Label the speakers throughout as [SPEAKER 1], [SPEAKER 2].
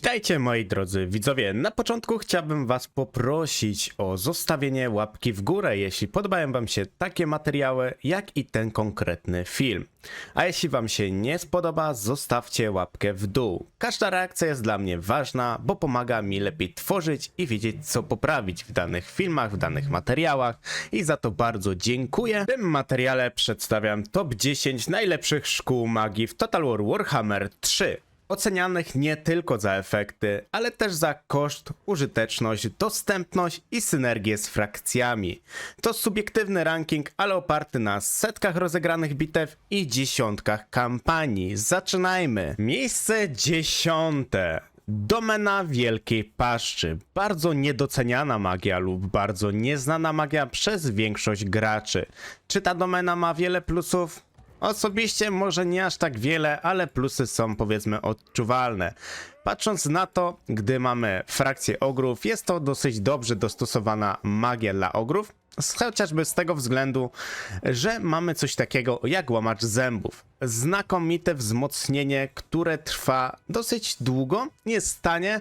[SPEAKER 1] Witajcie moi drodzy widzowie, na początku chciałbym was poprosić o zostawienie łapki w górę, jeśli podobają wam się takie materiały, jak i ten konkretny film. A jeśli wam się nie spodoba, zostawcie łapkę w dół. Każda reakcja jest dla mnie ważna, bo pomaga mi lepiej tworzyć i wiedzieć co poprawić w danych filmach, w danych materiałach i za to bardzo dziękuję. W tym materiale przedstawiam top 10 najlepszych szkół magii w Total War Warhammer 3. Ocenianych nie tylko za efekty, ale też za koszt, użyteczność, dostępność i synergię z frakcjami. To subiektywny ranking, ale oparty na setkach rozegranych bitew i dziesiątkach kampanii. Zaczynajmy! Miejsce 10. Domena Wielkiej Paszczy. Bardzo niedoceniana magia lub bardzo nieznana magia przez większość graczy. Czy ta domena ma wiele plusów? Osobiście może nie aż tak wiele, ale plusy są powiedzmy odczuwalne. Patrząc na to, gdy mamy frakcję ogrów, jest to dosyć dobrze dostosowana magia dla ogrów, chociażby z tego względu, że mamy coś takiego jak łamacz zębów. Znakomite wzmocnienie, które trwa dosyć długo, jest tanie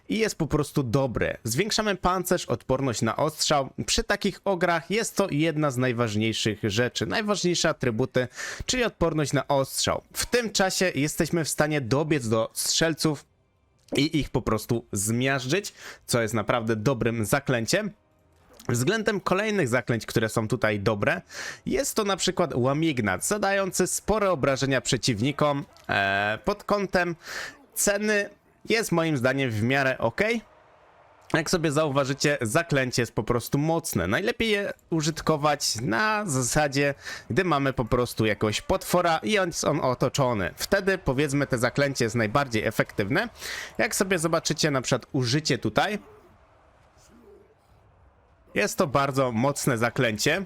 [SPEAKER 1] i jest po prostu dobre. Zwiększamy pancerz, odporność na ostrzał. Przy takich ograch jest to jedna z najważniejszych rzeczy, najważniejsze atrybuty, czyli odporność na ostrzał. W tym czasie jesteśmy w stanie dobiec do strzelców i ich po prostu zmiażdżyć, co jest naprawdę dobrym zaklęciem. Względem kolejnych zaklęć, które są tutaj dobre, jest to na przykład łamignat, zadający spore obrażenia przeciwnikom. Pod kątem ceny jest moim zdaniem w miarę ok. Jak sobie zauważycie, zaklęcie jest po prostu mocne. Najlepiej je użytkować na zasadzie, gdy mamy po prostu jakiegoś potwora i jest on otoczony. Wtedy powiedzmy te zaklęcie jest najbardziej efektywne. Jak sobie zobaczycie na przykład użycie tutaj, jest to bardzo mocne zaklęcie.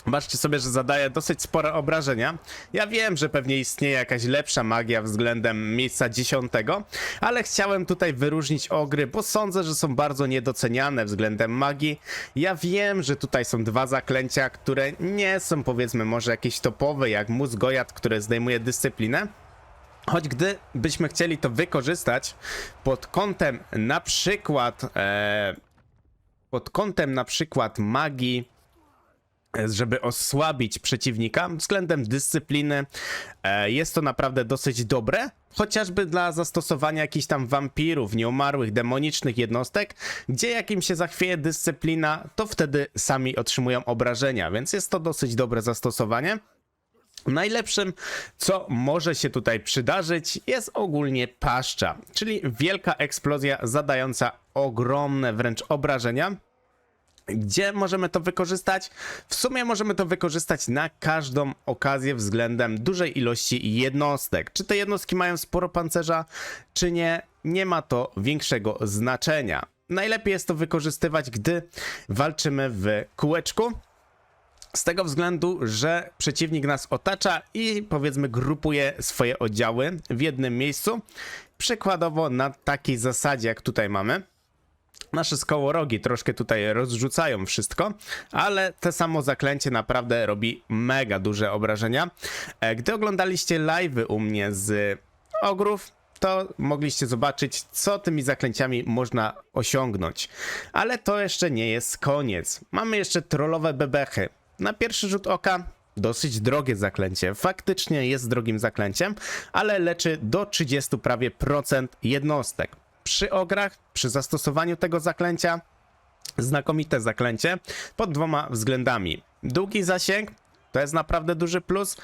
[SPEAKER 1] Zobaczcie sobie, że zadaje dosyć spore obrażenia. Ja wiem, że pewnie istnieje jakaś lepsza magia względem miejsca 10, ale chciałem tutaj wyróżnić ogry, bo sądzę, że są bardzo niedoceniane względem magii. Ja wiem, że tutaj są dwa zaklęcia, które nie są powiedzmy może jakieś topowe, jak Mózgojad, który zdejmuje dyscyplinę. Choć gdybyśmy chcieli to wykorzystać pod kątem na przykład magii, żeby osłabić przeciwnika względem dyscypliny, jest to naprawdę dosyć dobre, chociażby dla zastosowania jakichś tam wampirów, nieumarłych, demonicznych jednostek, gdzie jak im się zachwieje dyscyplina, to wtedy sami otrzymują obrażenia, więc jest to dosyć dobre zastosowanie. Najlepszym, co może się tutaj przydarzyć, jest ogólnie paszcza, czyli wielka eksplozja zadająca ogromne wręcz obrażenia. Gdzie możemy to wykorzystać? W sumie możemy to wykorzystać na każdą okazję względem dużej ilości jednostek. Czy te jednostki mają sporo pancerza, czy nie? Nie ma to większego znaczenia. Najlepiej jest to wykorzystywać, gdy walczymy w kółeczku. Z tego względu, że przeciwnik nas otacza i powiedzmy grupuje swoje oddziały w jednym miejscu. Przykładowo na takiej zasadzie jak tutaj mamy. Nasze skołorogi troszkę tutaj rozrzucają wszystko, ale to samo zaklęcie naprawdę robi mega duże obrażenia. Gdy oglądaliście live'y u mnie z ogrów, to mogliście zobaczyć, co tymi zaklęciami można osiągnąć. Ale to jeszcze nie jest koniec. Mamy jeszcze trollowe bebechy. Na pierwszy rzut oka dosyć drogie zaklęcie. Faktycznie jest drogim zaklęciem, ale leczy do 30 prawie procent jednostek. Przy ograch, przy zastosowaniu tego zaklęcia, znakomite zaklęcie pod dwoma względami. Długi zasięg to jest naprawdę duży plus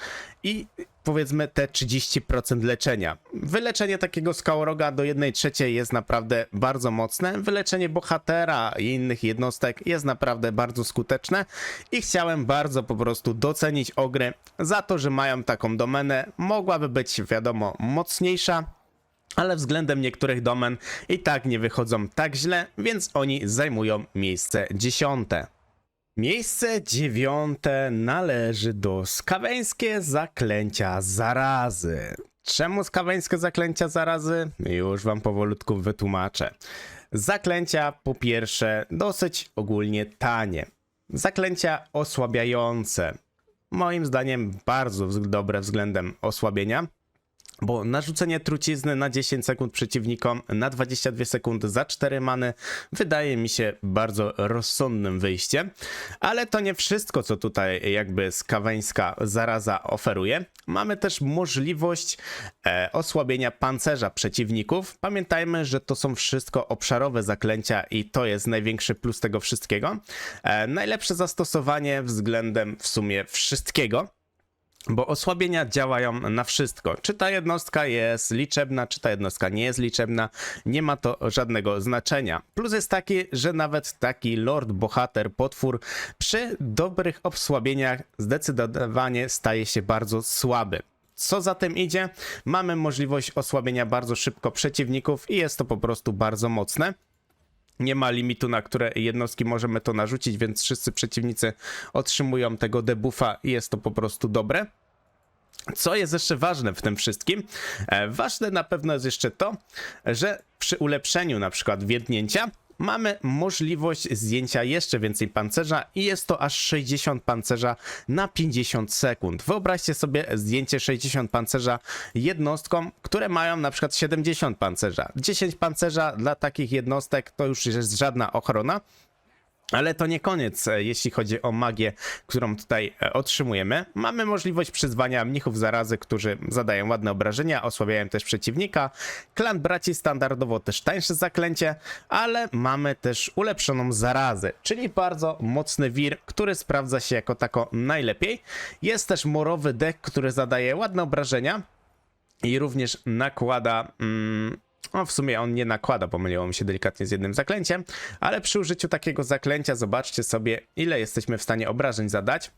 [SPEAKER 1] i powiedzmy te 30% leczenia. Wyleczenie takiego skałoroga do 1/3 jest naprawdę bardzo mocne. Wyleczenie bohatera i innych jednostek jest naprawdę bardzo skuteczne i chciałem bardzo po prostu docenić ogry za to, że mają taką domenę. Mogłaby być wiadomo mocniejsza, ale względem niektórych domen i tak nie wychodzą tak źle, więc oni zajmują miejsce 10. Miejsce 9 należy do skaweńskie zaklęcia zarazy. Czemu skaweńskie zaklęcia zarazy? Już wam powolutku wytłumaczę. Zaklęcia po pierwsze dosyć ogólnie tanie. Zaklęcia osłabiające. Moim zdaniem bardzo dobre względem osłabienia. Bo narzucenie trucizny na 10 sekund przeciwnikom, na 22 sekundy za 4 many wydaje mi się bardzo rozsądnym wyjściem. Ale to nie wszystko, co tutaj jakby skaweńska zaraza oferuje. Mamy też możliwość osłabienia pancerza przeciwników. Pamiętajmy, że to są wszystko obszarowe zaklęcia i to jest największy plus tego wszystkiego. Najlepsze zastosowanie względem w sumie wszystkiego. Bo osłabienia działają na wszystko. Czy ta jednostka jest liczebna, czy ta jednostka nie jest liczebna, nie ma to żadnego znaczenia. Plus jest taki, że nawet taki lord, bohater, potwór przy dobrych osłabieniach zdecydowanie staje się bardzo słaby. Co za tym idzie? Mamy możliwość osłabienia bardzo szybko przeciwników i jest to po prostu bardzo mocne. Nie ma limitu, na które jednostki możemy to narzucić, więc wszyscy przeciwnicy otrzymują tego debuffa i jest to po prostu dobre. Co jest jeszcze ważne w tym wszystkim? Ważne na pewno jest jeszcze to, że przy ulepszeniu na przykład więdnięcia mamy możliwość zdjęcia jeszcze więcej pancerza i jest to aż 60 pancerza na 50 sekund. Wyobraźcie sobie zdjęcie 60 pancerza jednostkom, które mają na przykład 70 pancerza. 10 pancerza dla takich jednostek to już jest żadna ochrona. Ale to nie koniec, jeśli chodzi o magię, którą tutaj otrzymujemy. Mamy możliwość przyzwania mnichów zarazy, którzy zadają ładne obrażenia, osłabiają też przeciwnika. Klan braci standardowo też tańsze zaklęcie, ale mamy też ulepszoną zarazę, czyli bardzo mocny wir, który sprawdza się jako tako najlepiej. Jest też morowy dek, który zadaje ładne obrażenia i również nakłada... No w sumie on nie nakłada, pomyliło mi się delikatnie z jednym zaklęciem, ale przy użyciu takiego zaklęcia zobaczcie sobie, ile jesteśmy w stanie obrażeń zadać.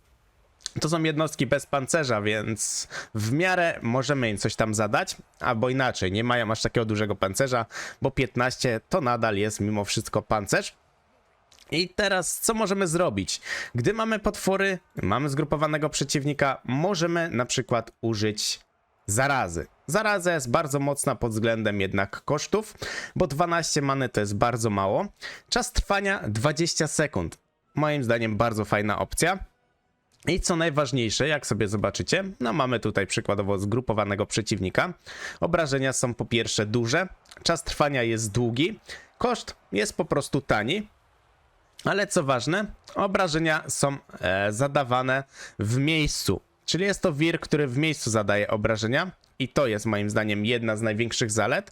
[SPEAKER 1] To są jednostki bez pancerza, więc w miarę możemy im coś tam zadać, albo inaczej, nie mają aż takiego dużego pancerza, bo 15 to nadal jest mimo wszystko pancerz. I teraz co możemy zrobić? Gdy mamy potwory, mamy zgrupowanego przeciwnika, możemy na przykład użyć zarazy. Zaraza jest bardzo mocna pod względem jednak kosztów, bo 12 many to jest bardzo mało. Czas trwania 20 sekund. Moim zdaniem bardzo fajna opcja. I co najważniejsze, jak sobie zobaczycie, no mamy tutaj przykładowo zgrupowanego przeciwnika. Obrażenia są po pierwsze duże, czas trwania jest długi, koszt jest po prostu tani. Ale co ważne, obrażenia są zadawane w miejscu. Czyli jest to wir, który w miejscu zadaje obrażenia i to jest moim zdaniem jedna z największych zalet,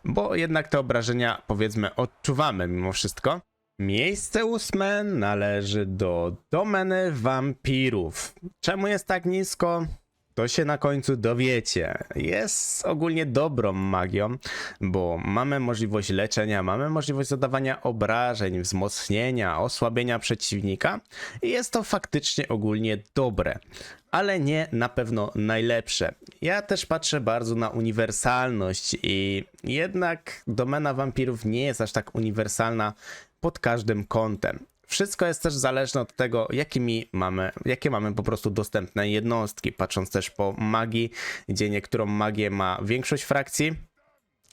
[SPEAKER 1] bo jednak te obrażenia powiedzmy odczuwamy mimo wszystko. Miejsce 8 należy do domeny wampirów. Czemu jest tak nisko? To się na końcu dowiecie. Jest ogólnie dobrą magią, bo mamy możliwość leczenia, mamy możliwość zadawania obrażeń, wzmocnienia, osłabienia przeciwnika i jest to faktycznie ogólnie dobre, ale nie na pewno najlepsze. Ja też patrzę bardzo na uniwersalność i jednak domena wampirów nie jest aż tak uniwersalna pod każdym kątem. Wszystko jest też zależne od tego, jakie mamy po prostu dostępne jednostki, patrząc też po magii, gdzie niektórą magię ma większość frakcji,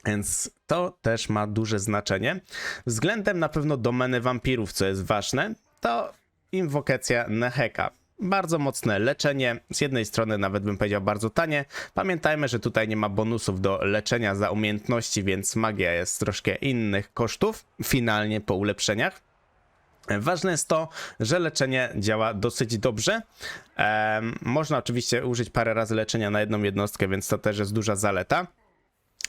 [SPEAKER 1] więc to też ma duże znaczenie. Względem na pewno domeny wampirów, co jest ważne, to inwokacja Neheka. Bardzo mocne leczenie, z jednej strony nawet bym powiedział bardzo tanie. Pamiętajmy, że tutaj nie ma bonusów do leczenia za umiejętności, więc magia jest troszkę innych kosztów finalnie po ulepszeniach. Ważne jest to, że leczenie działa dosyć dobrze. Można oczywiście użyć parę razy leczenia na jedną jednostkę, więc to też jest duża zaleta.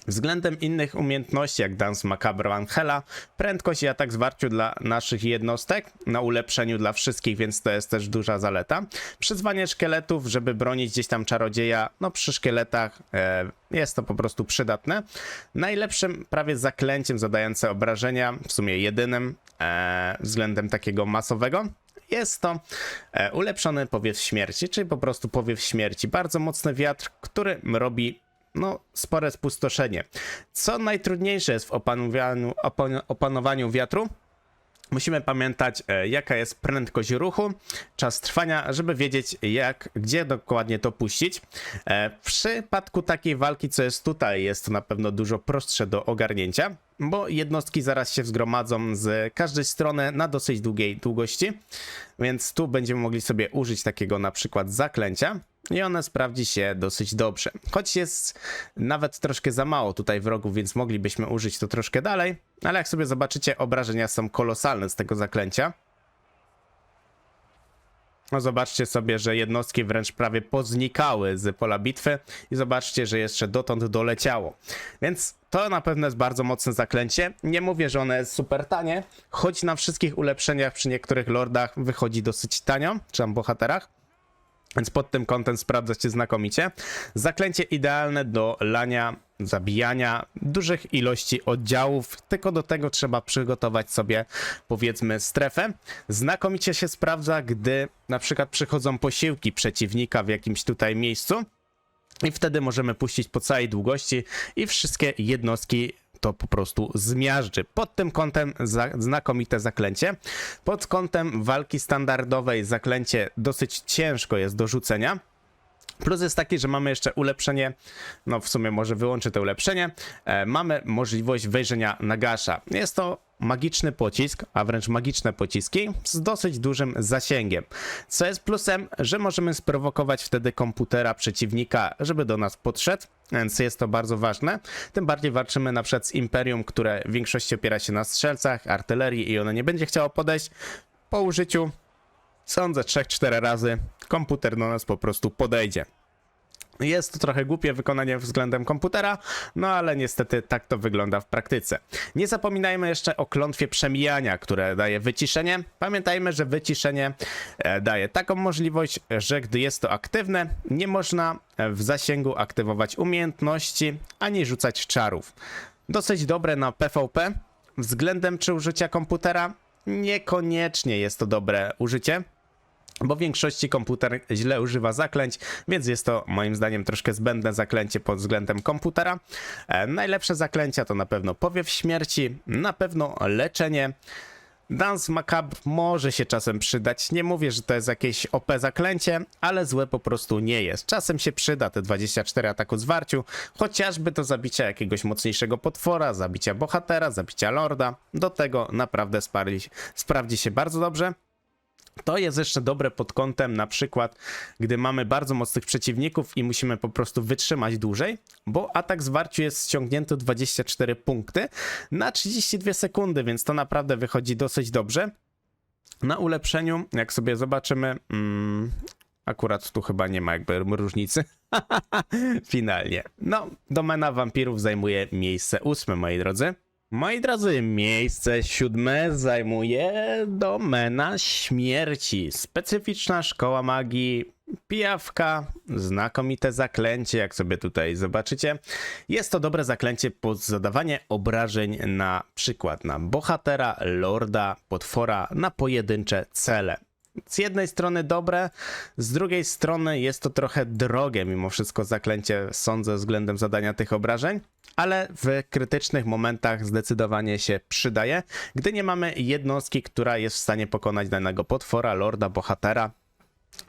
[SPEAKER 1] Względem innych umiejętności, jak Dance Macabre Angela, prędkość i atak zwarciu dla naszych jednostek, na ulepszeniu dla wszystkich, więc to jest też duża zaleta. Przyzwanie szkieletów, żeby bronić gdzieś tam czarodzieja, no przy szkieletach jest to po prostu przydatne. Najlepszym prawie zaklęciem zadające obrażenia, w sumie jedynym względem takiego masowego, jest to ulepszony powiew śmierci, czyli po prostu powiew śmierci. Bardzo mocny wiatr, który robi spore spustoszenie. Co najtrudniejsze jest w opanowaniu wiatru, musimy pamiętać, jaka jest prędkość ruchu, czas trwania, żeby wiedzieć, gdzie dokładnie to puścić. W przypadku takiej walki, co jest tutaj, jest to na pewno dużo prostsze do ogarnięcia, bo jednostki zaraz się zgromadzą z każdej strony na dosyć długiej długości, więc tu będziemy mogli sobie użyć takiego na przykład zaklęcia. i one sprawdzi się dosyć dobrze. Choć jest nawet troszkę za mało tutaj wrogów, więc moglibyśmy użyć to troszkę dalej, ale jak sobie zobaczycie, obrażenia są kolosalne z tego zaklęcia. No zobaczcie sobie, że jednostki wręcz prawie poznikały z pola bitwy i zobaczcie, że jeszcze dotąd doleciało. Więc to na pewno jest bardzo mocne zaklęcie. Nie mówię, że one jest super tanie, choć na wszystkich ulepszeniach przy niektórych lordach wychodzi dosyć tanio, czy tam bohaterach. Więc pod tym kątem sprawdza się znakomicie. Zaklęcie idealne do lania, zabijania dużych ilości oddziałów, tylko do tego trzeba przygotować sobie, powiedzmy, strefę. Znakomicie się sprawdza, gdy na przykład przychodzą posiłki przeciwnika w jakimś tutaj miejscu i wtedy możemy puścić po całej długości i wszystkie jednostki to po prostu zmiażdży. Pod tym kątem znakomite zaklęcie. Pod kątem walki standardowej zaklęcie dosyć ciężko jest do rzucenia. Plus jest taki, że mamy jeszcze ulepszenie, no w sumie może wyłączę to ulepszenie, mamy możliwość wejrzenia na gasza. Jest to magiczny pocisk, a wręcz magiczne pociski z dosyć dużym zasięgiem. Co jest plusem, że możemy sprowokować wtedy komputera przeciwnika, żeby do nas podszedł, więc jest to bardzo ważne. Tym bardziej walczymy na przykład z Imperium, które w większości opiera się na strzelcach, artylerii i ono nie będzie chciało podejść. Po użyciu, sądzę, 3-4 razy komputer do nas po prostu podejdzie. Jest to trochę głupie wykonanie względem komputera, no ale niestety tak to wygląda w praktyce. Nie zapominajmy jeszcze o klątwie przemijania, które daje wyciszenie. Pamiętajmy, że wyciszenie daje taką możliwość, że gdy jest to aktywne, nie można w zasięgu aktywować umiejętności, ani rzucać czarów. Dosyć dobre na PvP. Względem czy użycia komputera, niekoniecznie jest to dobre użycie, bo w większości komputer źle używa zaklęć, więc jest to moim zdaniem troszkę zbędne zaklęcie pod względem komputera. Najlepsze zaklęcia to na pewno powiew śmierci, na pewno leczenie. Dance Macabre może się czasem przydać, nie mówię, że to jest jakieś OP zaklęcie, ale złe po prostu nie jest. Czasem się przyda te 24 ataku zwarciu, chociażby do zabicia jakiegoś mocniejszego potwora, zabicia bohatera, zabicia lorda. Do tego naprawdę sprawdzi się bardzo dobrze. To jest jeszcze dobre pod kątem na przykład, gdy mamy bardzo mocnych przeciwników i musimy po prostu wytrzymać dłużej, bo atak zwarciu jest ściągnięty 24 punkty na 32 sekundy, więc to naprawdę wychodzi dosyć dobrze. Na ulepszeniu, jak sobie zobaczymy, akurat tu chyba nie ma jakby różnicy. Finalnie. No, domena wampirów zajmuje miejsce 8, moi drodzy. Moi drodzy, miejsce 7 zajmuje domena śmierci. Specyficzna szkoła magii, pijawka, znakomite zaklęcie, jak sobie tutaj zobaczycie. Jest to dobre zaklęcie pod zadawanie obrażeń na przykład na bohatera, lorda, potwora, na pojedyncze cele. Z jednej strony dobre, z drugiej strony jest to trochę drogie mimo wszystko zaklęcie, sądzę, względem zadania tych obrażeń, ale w krytycznych momentach zdecydowanie się przydaje, gdy nie mamy jednostki, która jest w stanie pokonać danego potwora, lorda, bohatera.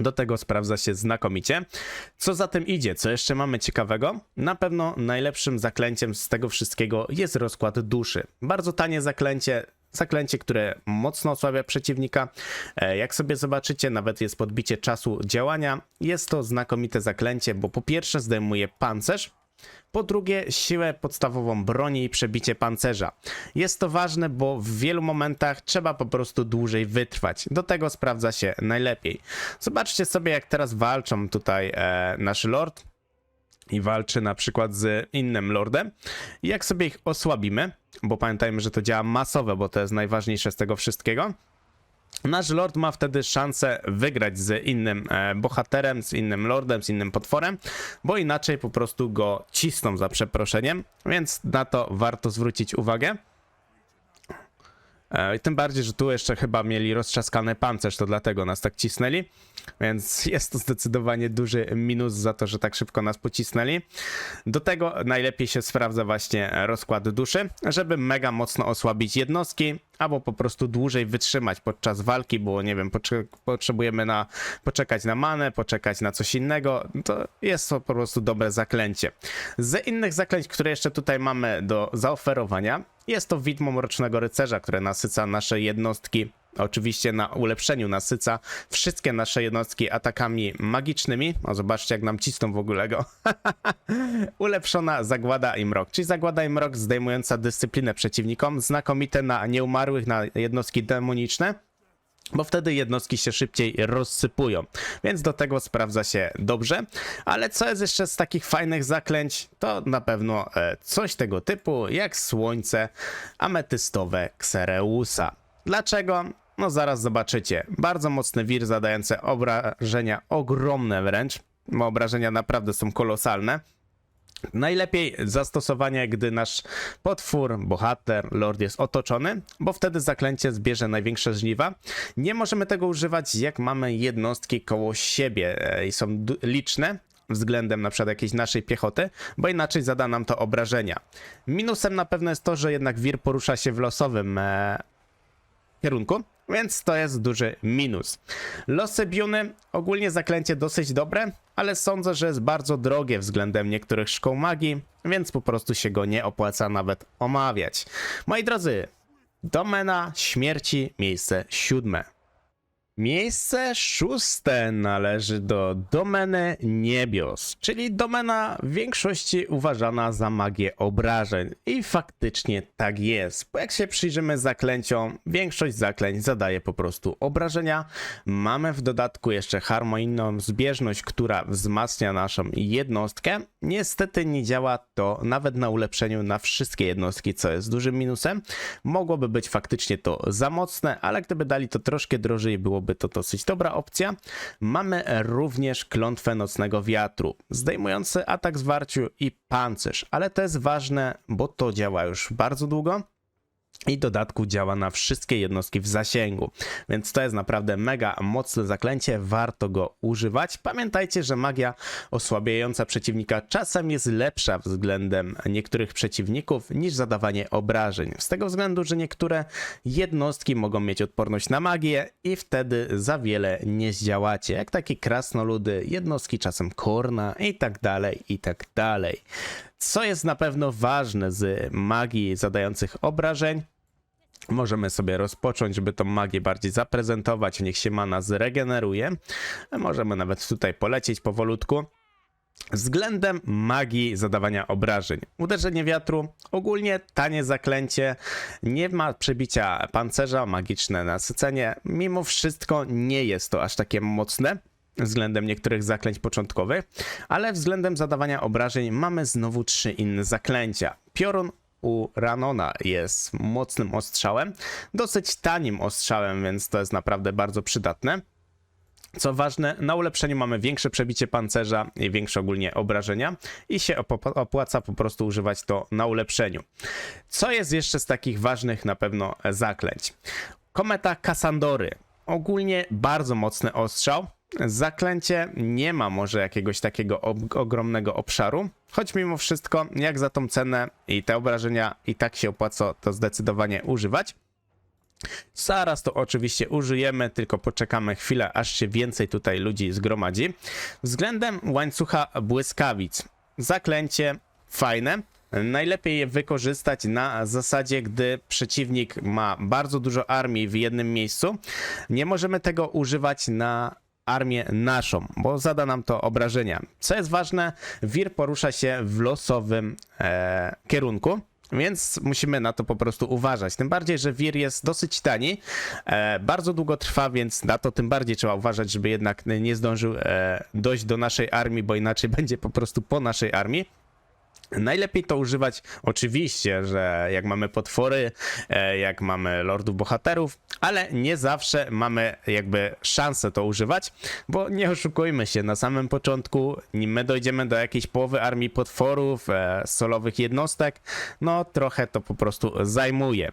[SPEAKER 1] Do tego sprawdza się znakomicie. Co za tym idzie? Co jeszcze mamy ciekawego? Na pewno najlepszym zaklęciem z tego wszystkiego jest rozkład duszy. Bardzo tanie zaklęcie. Zaklęcie, które mocno osłabia przeciwnika. Jak sobie zobaczycie, nawet jest podbicie czasu działania. Jest to znakomite zaklęcie, bo po pierwsze zdejmuje pancerz, po drugie siłę podstawową broni i przebicie pancerza. Jest to ważne, bo w wielu momentach trzeba po prostu dłużej wytrwać. Do tego sprawdza się najlepiej. Zobaczcie sobie, jak teraz walczą tutaj nasz lord i walczy na przykład z innym lordem. I jak sobie ich osłabimy, bo pamiętajmy, że to działa masowo, bo to jest najważniejsze z tego wszystkiego, nasz lord ma wtedy szansę wygrać z innym bohaterem, z innym lordem, z innym potworem, bo inaczej po prostu go cisną, za przeproszeniem, więc na to warto zwrócić uwagę. I tym bardziej, że tu jeszcze chyba mieli roztrzaskany pancerz, to dlatego nas tak cisnęli, więc jest to zdecydowanie duży minus za to, że tak szybko nas pocisnęli. Do tego najlepiej się sprawdza właśnie rozkład duszy, żeby mega mocno osłabić jednostki, albo po prostu dłużej wytrzymać podczas walki, bo nie wiem, potrzebujemy poczekać na manę, poczekać na coś innego, to jest to po prostu dobre zaklęcie. Z innych zaklęć, które jeszcze tutaj mamy do zaoferowania, jest to widmo Mrocznego Rycerza, które nasyca nasze jednostki oczywiście na ulepszeniu nasyca wszystkie nasze jednostki atakami magicznymi. O, zobaczcie jak nam cisną w ogóle go. Ulepszona Zagłada i Mrok, czyli Zagłada i Mrok zdejmująca dyscyplinę przeciwnikom, znakomite na nieumarłych, na jednostki demoniczne, bo wtedy jednostki się szybciej rozsypują, więc do tego sprawdza się dobrze. Ale co jest jeszcze z takich fajnych zaklęć, to na pewno coś tego typu jak Słońce ametystowe Xereusa. Dlaczego? No zaraz zobaczycie. Bardzo mocny wir zadający obrażenia ogromne wręcz, bo obrażenia naprawdę są kolosalne. Najlepiej zastosowanie, gdy nasz potwór, bohater, lord jest otoczony, bo wtedy zaklęcie zbierze największe żniwa. Nie możemy tego używać, jak mamy jednostki koło siebie i są liczne względem na przykład jakiejś naszej piechoty, bo inaczej zada nam to obrażenia. Minusem na pewno jest to, że jednak wir porusza się w losowym kierunku, więc to jest duży minus. Losy Biuny, ogólnie zaklęcie dosyć dobre, ale sądzę, że jest bardzo drogie względem niektórych szkół magii, więc po prostu się go nie opłaca nawet omawiać. Moi drodzy, Domena Śmierci, miejsce 7. Miejsce 6 należy do Domeny Niebios, czyli domena w większości uważana za magię obrażeń. I faktycznie tak jest, bo jak się przyjrzymy zaklęciom, większość zaklęć zadaje po prostu obrażenia. Mamy w dodatku jeszcze harmonijną zbieżność, która wzmacnia naszą jednostkę. Niestety nie działa to nawet na ulepszeniu na wszystkie jednostki, co jest dużym minusem. Mogłoby być faktycznie to za mocne, ale gdyby dali to troszkę drożej, byłoby to dosyć dobra opcja. Mamy również klątwę Nocnego Wiatru, zdejmujący atak zwarciu i pancerz, ale to jest ważne, bo to działa już bardzo długo i w dodatku działa na wszystkie jednostki w zasięgu, więc to jest naprawdę mega mocne zaklęcie, warto go używać. Pamiętajcie, że magia osłabiająca przeciwnika czasem jest lepsza względem niektórych przeciwników niż zadawanie obrażeń, z tego względu, że niektóre jednostki mogą mieć odporność na magię i wtedy za wiele nie zdziałacie, jak takie krasnoludy, jednostki czasem Korna i tak dalej, i tak dalej. Co jest na pewno ważne z magii zadających obrażeń, możemy sobie rozpocząć, żeby tą magię bardziej zaprezentować, niech się mana zregeneruje. Możemy nawet tutaj polecieć powolutku. Względem magii zadawania obrażeń. Uderzenie wiatru, ogólnie tanie zaklęcie, nie ma przebicia pancerza, magiczne nasycenie. Mimo wszystko nie jest to aż takie mocne względem niektórych zaklęć początkowych, ale względem zadawania obrażeń mamy znowu 3 inne zaklęcia. Piorun u Ranona jest mocnym ostrzałem, dosyć tanim ostrzałem, więc to jest naprawdę bardzo przydatne. Co ważne, na ulepszeniu mamy większe przebicie pancerza i większe ogólnie obrażenia i się opłaca po prostu używać to na ulepszeniu. Co jest jeszcze z takich ważnych na pewno zaklęć? Kometa Kassandory. Ogólnie bardzo mocny ostrzał. Zaklęcie nie ma może jakiegoś takiego ogromnego obszaru, choć mimo wszystko jak za tą cenę i te obrażenia i tak się opłaca to zdecydowanie używać. Zaraz to oczywiście użyjemy, tylko poczekamy chwilę, aż się więcej tutaj ludzi zgromadzi. Względem łańcucha błyskawic. Zaklęcie fajne. Najlepiej je wykorzystać na zasadzie, gdy przeciwnik ma bardzo dużo armii w jednym miejscu. Nie możemy tego używać na armię naszą, bo zada nam to obrażenia. Co jest ważne, wir porusza się w losowym kierunku, więc musimy na to po prostu uważać. Tym bardziej, że wir jest dosyć tani, bardzo długo trwa, więc na to tym bardziej trzeba uważać, żeby jednak nie zdążył dojść do naszej armii, bo inaczej będzie po prostu po naszej armii. Najlepiej to używać oczywiście, że jak mamy potwory, jak mamy lordów bohaterów, ale nie zawsze mamy jakby szansę to używać, bo nie oszukujmy się, na samym początku, nim my dojdziemy do jakiejś połowy armii potworów, solowych jednostek, no trochę to po prostu zajmuje.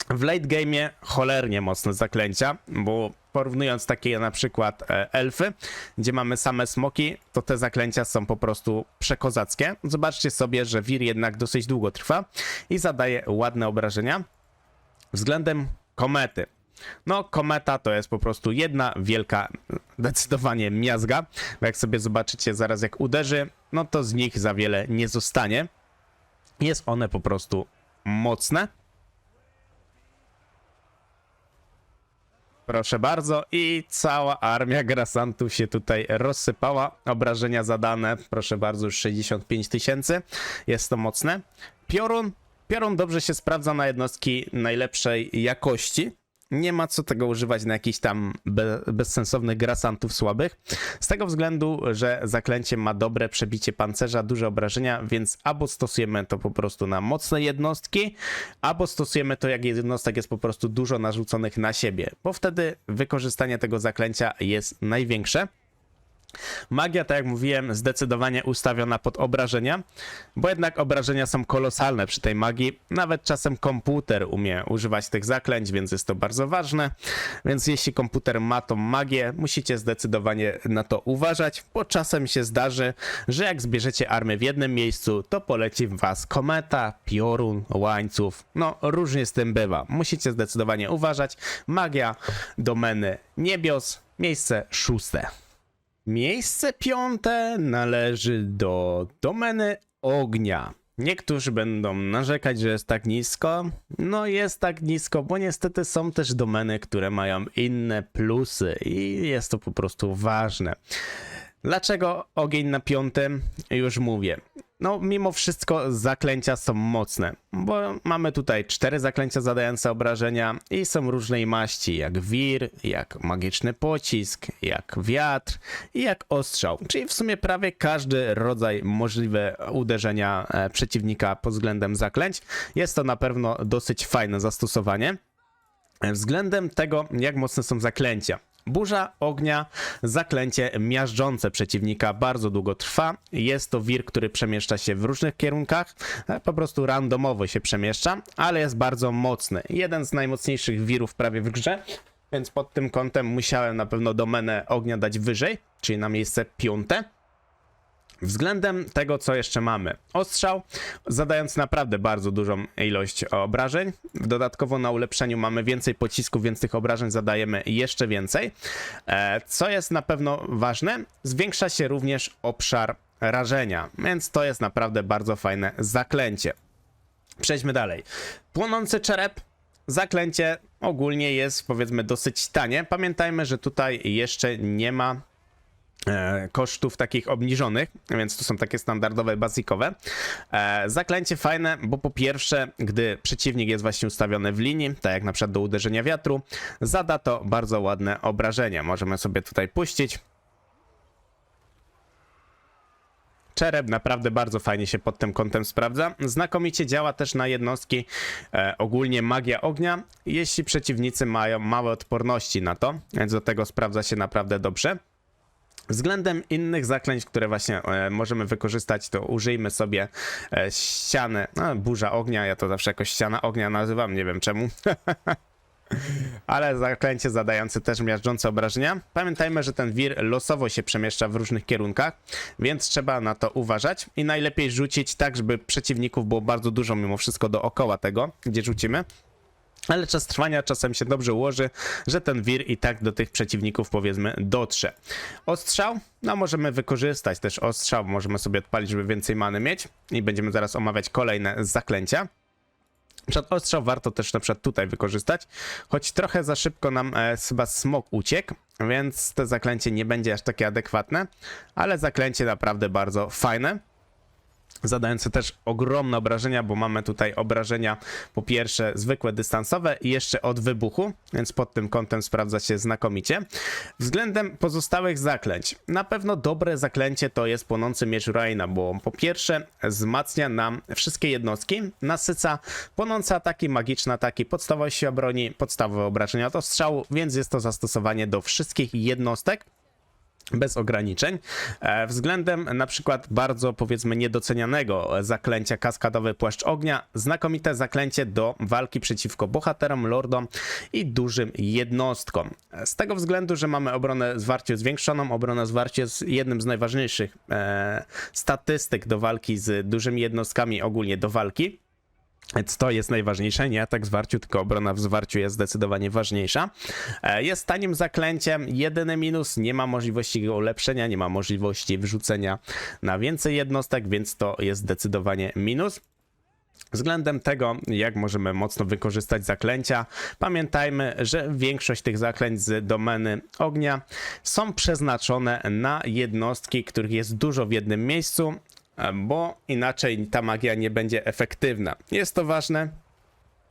[SPEAKER 1] W late game'ie cholernie mocne zaklęcia, bo porównując takie na przykład elfy, gdzie mamy same smoki, to te zaklęcia są po prostu przekozackie. Zobaczcie sobie, że wir jednak dosyć długo trwa i zadaje ładne obrażenia. Względem komety. No, kometa to jest po prostu jedna wielka, zdecydowanie miazga, bo jak sobie zobaczycie zaraz jak uderzy, no to z nich za wiele nie zostanie. Jest one po prostu mocne. Proszę bardzo, i cała armia grasantów się tutaj rozsypała. Obrażenia zadane, proszę bardzo, już 65 000. Jest to mocne. Piorun. Piorun dobrze się sprawdza na jednostki najlepszej jakości. Nie ma co tego używać na jakichś tam bezsensownych grasantów słabych. Z tego względu, że zaklęcie ma dobre przebicie pancerza, duże obrażenia, więc albo stosujemy to po prostu na mocne jednostki, albo stosujemy to, jak jednostek jest po prostu dużo narzuconych na siebie, bo wtedy wykorzystanie tego zaklęcia jest największe. Magia, tak jak mówiłem, zdecydowanie ustawiona pod obrażenia, bo jednak obrażenia są kolosalne przy tej magii. Nawet czasem komputer umie używać tych zaklęć, więc jest to bardzo ważne. Więc jeśli komputer ma tą magię, musicie zdecydowanie na to uważać, bo czasem się zdarzy, że jak zbierzecie armię w jednym miejscu, to poleci w was kometa, piorun, łańcuch. No, różnie z tym bywa. Musicie zdecydowanie uważać. Magia domeny niebios, miejsce 6. Miejsce 5 należy do domeny ognia. Niektórzy będą narzekać, że jest tak nisko. No jest tak nisko, bo niestety są też domeny, które mają inne plusy i jest to po prostu ważne. Dlaczego ogień na 5? Już mówię. No mimo wszystko zaklęcia są mocne, bo mamy tutaj 4 zaklęcia zadające obrażenia i są różnej maści, jak wir, jak magiczny pocisk, jak wiatr i jak ostrzał, czyli w sumie prawie każdy rodzaj możliwe uderzenia przeciwnika pod względem zaklęć. Jest to na pewno dosyć fajne zastosowanie. Względem tego, jak mocne są zaklęcia. Burza ognia, zaklęcie miażdżące przeciwnika, bardzo długo trwa. Jest to wir, który przemieszcza się w różnych kierunkach, po prostu randomowo się przemieszcza, ale jest bardzo mocny. Jeden z najmocniejszych wirów prawie w grze, więc pod tym kątem musiałem na pewno domenę ognia dać wyżej, czyli na miejsce 5. Względem tego, co jeszcze mamy. Ostrzał, zadając naprawdę bardzo dużą ilość obrażeń. Dodatkowo na ulepszeniu mamy więcej pocisków, więc tych obrażeń zadajemy jeszcze więcej. Co jest na pewno ważne, zwiększa się również obszar rażenia, więc to jest naprawdę bardzo fajne zaklęcie. Przejdźmy dalej. Płonący czerep. Zaklęcie ogólnie jest, powiedzmy, dosyć tanie. Pamiętajmy, że tutaj jeszcze nie ma kosztów takich obniżonych, więc to są takie standardowe, basicowe. Zaklęcie fajne, bo po pierwsze, gdy przeciwnik jest właśnie ustawiony w linii, tak jak na przykład do uderzenia wiatru, zada to bardzo ładne obrażenia. Możemy sobie tutaj puścić. Czerep naprawdę bardzo fajnie się pod tym kątem sprawdza. Znakomicie działa też na jednostki ogólnie magia ognia, jeśli przeciwnicy mają małe odporności na to, więc do tego sprawdza się naprawdę dobrze. Względem innych zaklęć, które właśnie możemy wykorzystać, to użyjmy sobie ściany, burza ognia, ja to zawsze jako ściana ognia nazywam, nie wiem czemu. Ale zaklęcie zadające też miażdżące obrażenia. Pamiętajmy, że ten wir losowo się przemieszcza w różnych kierunkach, więc trzeba na to uważać i najlepiej rzucić tak, żeby przeciwników było bardzo dużo mimo wszystko dookoła tego, gdzie rzucimy. Ale czas trwania czasem się dobrze ułoży, że ten wir i tak do tych przeciwników, powiedzmy, dotrze. Ostrzał, no możemy wykorzystać też ostrzał, możemy sobie odpalić, żeby więcej many mieć i będziemy zaraz omawiać kolejne zaklęcia. Przed ostrzał warto też na przykład tutaj wykorzystać, choć trochę za szybko nam chyba smok uciekł, więc to zaklęcie nie będzie aż takie adekwatne, ale zaklęcie naprawdę bardzo fajne. Zadające też ogromne obrażenia, bo mamy tutaj obrażenia po pierwsze zwykłe dystansowe i jeszcze od wybuchu, więc pod tym kątem sprawdza się znakomicie. Względem pozostałych zaklęć, na pewno dobre zaklęcie to jest płonący miecz Uraina, bo po pierwsze wzmacnia nam wszystkie jednostki, nasyca płonące ataki, magiczne ataki, podstawowe siła broni, podstawowe obrażenia od strzału, więc jest to zastosowanie do wszystkich jednostek bez ograniczeń. Względem na przykład bardzo, powiedzmy, niedocenianego zaklęcia kaskadowy płaszcz ognia, znakomite zaklęcie do walki przeciwko bohaterom, lordom i dużym jednostkom. Z tego względu, że mamy obronę zwarciu zwiększoną, obrona zwarciu jest jednym z najważniejszych statystyk do walki z dużymi jednostkami, ogólnie do walki. Więc to jest najważniejsze, nie atak w zwarciu, tylko obrona w zwarciu jest zdecydowanie ważniejsza. Jest tanim zaklęciem, jedyny minus, nie ma możliwości jego ulepszenia, nie ma możliwości wrzucenia na więcej jednostek, więc to jest zdecydowanie minus. Względem tego, jak możemy mocno wykorzystać zaklęcia, pamiętajmy, że większość tych zaklęć z domeny ognia są przeznaczone na jednostki, których jest dużo w jednym miejscu, bo inaczej ta magia nie będzie efektywna. Jest to ważne,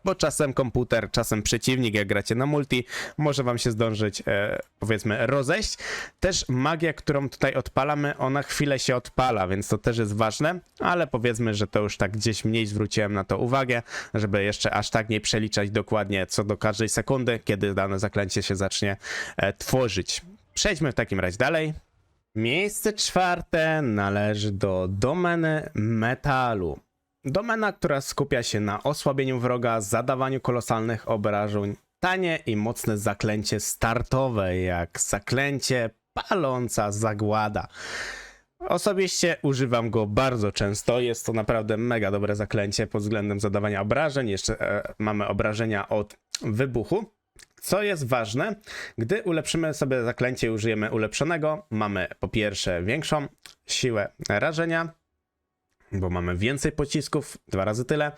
[SPEAKER 1] bo czasem komputer, czasem przeciwnik, jak gracie na multi, może wam się zdążyć, powiedzmy, rozejść. Też magia, którą tutaj odpalamy, ona chwilę się odpala, więc to też jest ważne, ale powiedzmy, że to już tak gdzieś mniej zwróciłem na to uwagę, żeby jeszcze aż tak nie przeliczać dokładnie co do każdej sekundy, kiedy dane zaklęcie się zacznie tworzyć. Przejdźmy w takim razie dalej. Miejsce czwarte należy do domeny metalu. Domena, która skupia się na osłabieniu wroga, zadawaniu kolosalnych obrażeń, tanie i mocne zaklęcie startowe, jak zaklęcie paląca zagłada. Osobiście używam go bardzo często, jest to naprawdę mega dobre zaklęcie pod względem zadawania obrażeń, jeszcze mamy obrażenia od wybuchu. Co jest ważne, gdy ulepszymy sobie zaklęcie i użyjemy ulepszonego, mamy po pierwsze większą siłę rażenia, bo mamy więcej pocisków, 2 razy tyle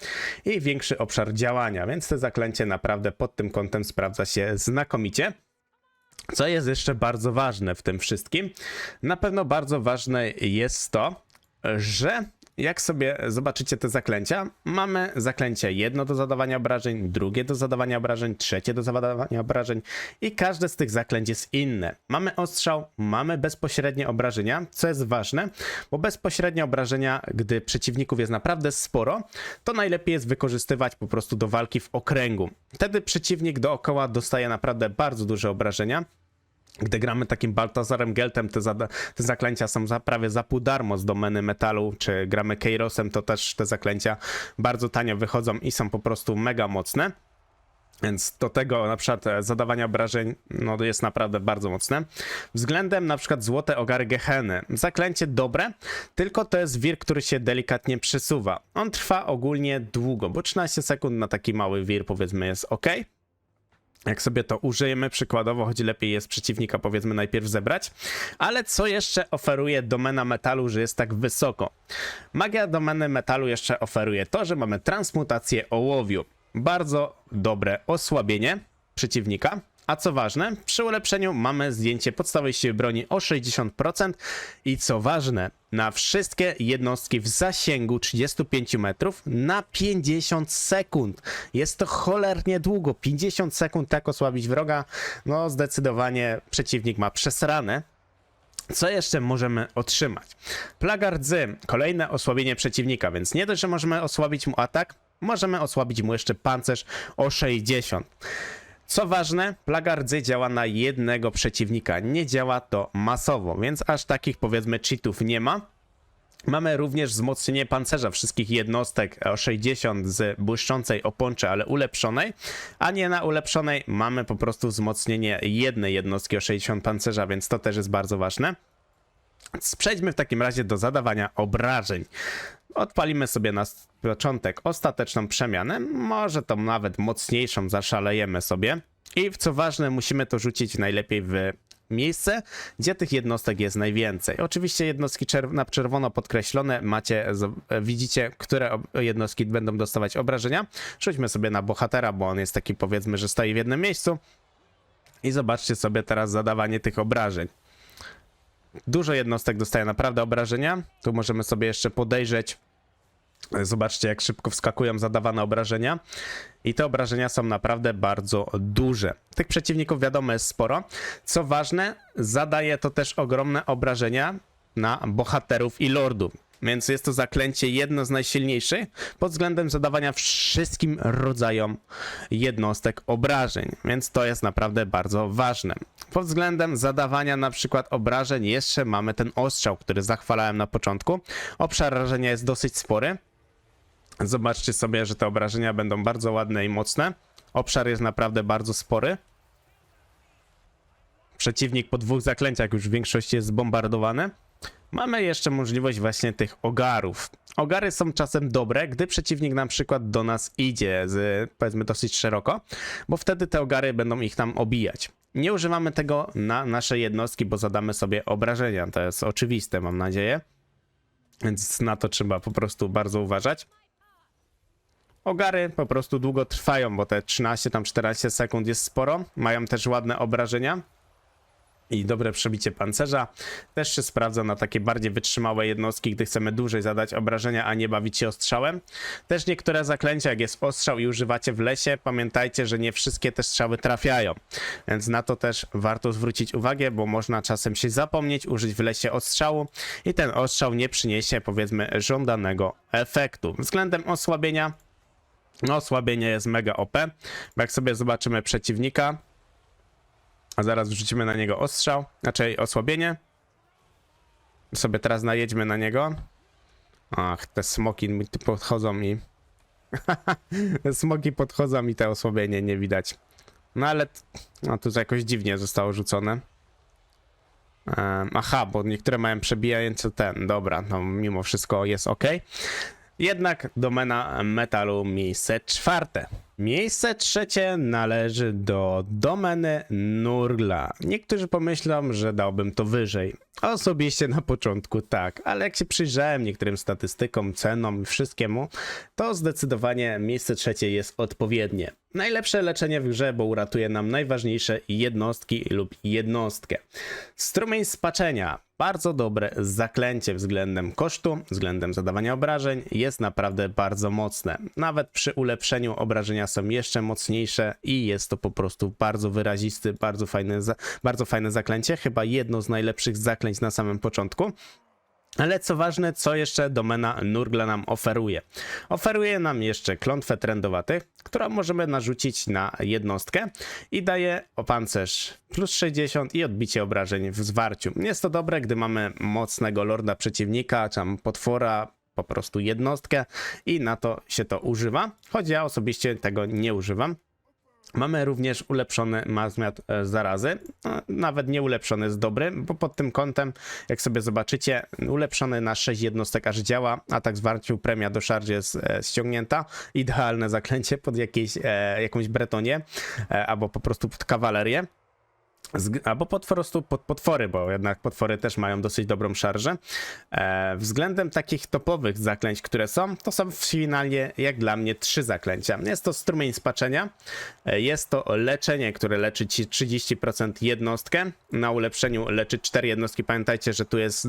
[SPEAKER 1] i większy obszar działania, więc to zaklęcie naprawdę pod tym kątem sprawdza się znakomicie. Co jest jeszcze bardzo ważne w tym wszystkim? Na pewno bardzo ważne jest to, że jak sobie zobaczycie te zaklęcia, mamy zaklęcie jedno do zadawania obrażeń, drugie do zadawania obrażeń, trzecie do zadawania obrażeń i każde z tych zaklęć jest inne. Mamy ostrzał, mamy bezpośrednie obrażenia, co jest ważne, bo bezpośrednie obrażenia, gdy przeciwników jest naprawdę sporo, to najlepiej jest wykorzystywać po prostu do walki w okręgu. Wtedy przeciwnik dookoła dostaje naprawdę bardzo duże obrażenia. Gdy gramy takim Baltazarem Geltem, te zaklęcia są prawie za pół darmo z domeny metalu, czy gramy Keirosem, to też te zaklęcia bardzo tanio wychodzą i są po prostu mega mocne. Więc do tego na przykład zadawania obrażeń no jest naprawdę bardzo mocne. Względem na przykład Złote Ogary Gehenny. Zaklęcie dobre, tylko to jest wir, który się delikatnie przesuwa. On trwa ogólnie długo, bo 13 sekund na taki mały wir powiedzmy jest ok. Jak sobie to użyjemy przykładowo, choć lepiej jest przeciwnika powiedzmy najpierw zebrać. Ale co jeszcze oferuje domena metalu, że jest tak wysoko? Magia domeny metalu jeszcze oferuje to, że mamy transmutację ołowiu. Bardzo dobre osłabienie przeciwnika. A co ważne, przy ulepszeniu mamy zdjęcie podstawowej siły broni o 60% i co ważne, na wszystkie jednostki w zasięgu 35 metrów na 50 sekund. Jest to cholernie długo, 50 sekund tak osłabić wroga, no zdecydowanie przeciwnik ma przesrane. Co jeszcze możemy otrzymać? Plaga Rdzy, kolejne osłabienie przeciwnika, więc nie dość, że możemy osłabić mu atak, możemy osłabić mu jeszcze pancerz o 60. Co ważne, Plaga Rdzy działa na jednego przeciwnika, nie działa to masowo, więc aż takich powiedzmy cheatów nie ma. Mamy również wzmocnienie pancerza wszystkich jednostek o 60 z błyszczącej oponczy, ale ulepszonej, a nie na ulepszonej mamy po prostu wzmocnienie jednej jednostki o 60 pancerza, więc to też jest bardzo ważne. Przejdźmy w takim razie do zadawania obrażeń. Odpalimy sobie na początek ostateczną przemianę, może tą nawet mocniejszą zaszalejemy sobie i co ważne musimy to rzucić najlepiej w miejsce, gdzie tych jednostek jest najwięcej. Oczywiście jednostki na czerwono podkreślone widzicie, które jednostki będą dostawać obrażenia. Rzućmy sobie na bohatera, bo on jest taki powiedzmy, że stoi w jednym miejscu i zobaczcie sobie teraz zadawanie tych obrażeń. Dużo jednostek dostaje naprawdę obrażenia. Tu możemy sobie jeszcze podejrzeć. Zobaczcie, jak szybko wskakują zadawane obrażenia. I te obrażenia są naprawdę bardzo duże. Tych przeciwników wiadomo jest sporo. Co ważne, zadaje to też ogromne obrażenia na bohaterów i lordów. Więc jest to zaklęcie jedno z najsilniejszych pod względem zadawania wszystkim rodzajom jednostek obrażeń. Więc to jest naprawdę bardzo ważne. Pod względem zadawania na przykład obrażeń jeszcze mamy ten ostrzał, który zachwalałem na początku. Obszar rażenia jest dosyć spory. Zobaczcie sobie, że te obrażenia będą bardzo ładne i mocne. Obszar jest naprawdę bardzo spory. Przeciwnik po 2 zaklęciach już w większości jest zbombardowany. Mamy jeszcze możliwość właśnie tych ogarów. Ogary są czasem dobre, gdy przeciwnik na przykład do nas idzie powiedzmy dosyć szeroko, bo wtedy te ogary będą ich tam obijać. Nie używamy tego na nasze jednostki, bo zadamy sobie obrażenia. To jest oczywiste, mam nadzieję. Więc na to trzeba po prostu bardzo uważać. Ogary po prostu długo trwają, bo te 13 tam 14 sekund jest sporo. Mają też ładne obrażenia i dobre przebicie pancerza. Też się sprawdza na takie bardziej wytrzymałe jednostki, gdy chcemy dłużej zadać obrażenia, a nie bawić się ostrzałem. Też niektóre zaklęcia, jak jest ostrzał i używacie w lesie, pamiętajcie, że nie wszystkie te strzały trafiają. Więc na to też warto zwrócić uwagę, bo można czasem się zapomnieć użyć w lesie ostrzału i ten ostrzał nie przyniesie, powiedzmy, żądanego efektu. Względem osłabienia, no osłabienie jest mega OP, bo jak sobie zobaczymy przeciwnika, a zaraz wrzucimy na niego ostrzał, znaczy osłabienie. Sobie teraz najedźmy na niego. Ach, te smoki mi tu podchodzą i... te smoki podchodzą i te osłabienie nie widać. No ale... no tu jakoś dziwnie zostało rzucone. Aha, bo niektóre mają przebijający ten. Dobra, no mimo wszystko jest ok. Jednak domena metalu miejsce 4. Miejsce 3 należy do domeny Nurgla. Niektórzy pomyślą, że dałbym to wyżej. Osobiście na początku tak, ale jak się przyjrzałem niektórym statystykom, cenom i wszystkiemu, to zdecydowanie miejsce 3 jest odpowiednie. Najlepsze leczenie w grze, bo uratuje nam najważniejsze jednostki lub jednostkę. Strumień spaczenia. Bardzo dobre zaklęcie względem kosztu, względem zadawania obrażeń. Jest naprawdę bardzo mocne. Nawet przy ulepszeniu obrażenia są jeszcze mocniejsze i jest to po prostu bardzo wyrazisty, bardzo fajne zaklęcie. Chyba jedno z najlepszych zaklęć na samym początku. Ale co ważne, co jeszcze domena Nurgla nam oferuje? Oferuje nam jeszcze klątwę trędowatych, którą możemy narzucić na jednostkę i daje opancerz plus 60 i odbicie obrażeń w zwarciu. Jest to dobre, gdy mamy mocnego lorda przeciwnika, czy tam potwora, po prostu jednostkę i na to się to używa, choć ja osobiście tego nie używam. Mamy również ulepszony mazmiat zarazy, nawet nie ulepszony jest dobry, bo pod tym kątem, jak sobie zobaczycie, ulepszony na 6 jednostek aż działa, atak zwarciu, premia do szarży jest ściągnięta, idealne zaklęcie pod jakąś bretonię, albo po prostu pod kawalerię. Albo po prostu pod potwory, bo jednak potwory też mają dosyć dobrą szarżę. Względem takich topowych zaklęć, które są, to są finalnie jak dla mnie 3 zaklęcia. Jest to strumień spaczenia, jest to leczenie, które leczy ci 30% jednostkę. Na ulepszeniu leczy 4 jednostki. Pamiętajcie, że tu jest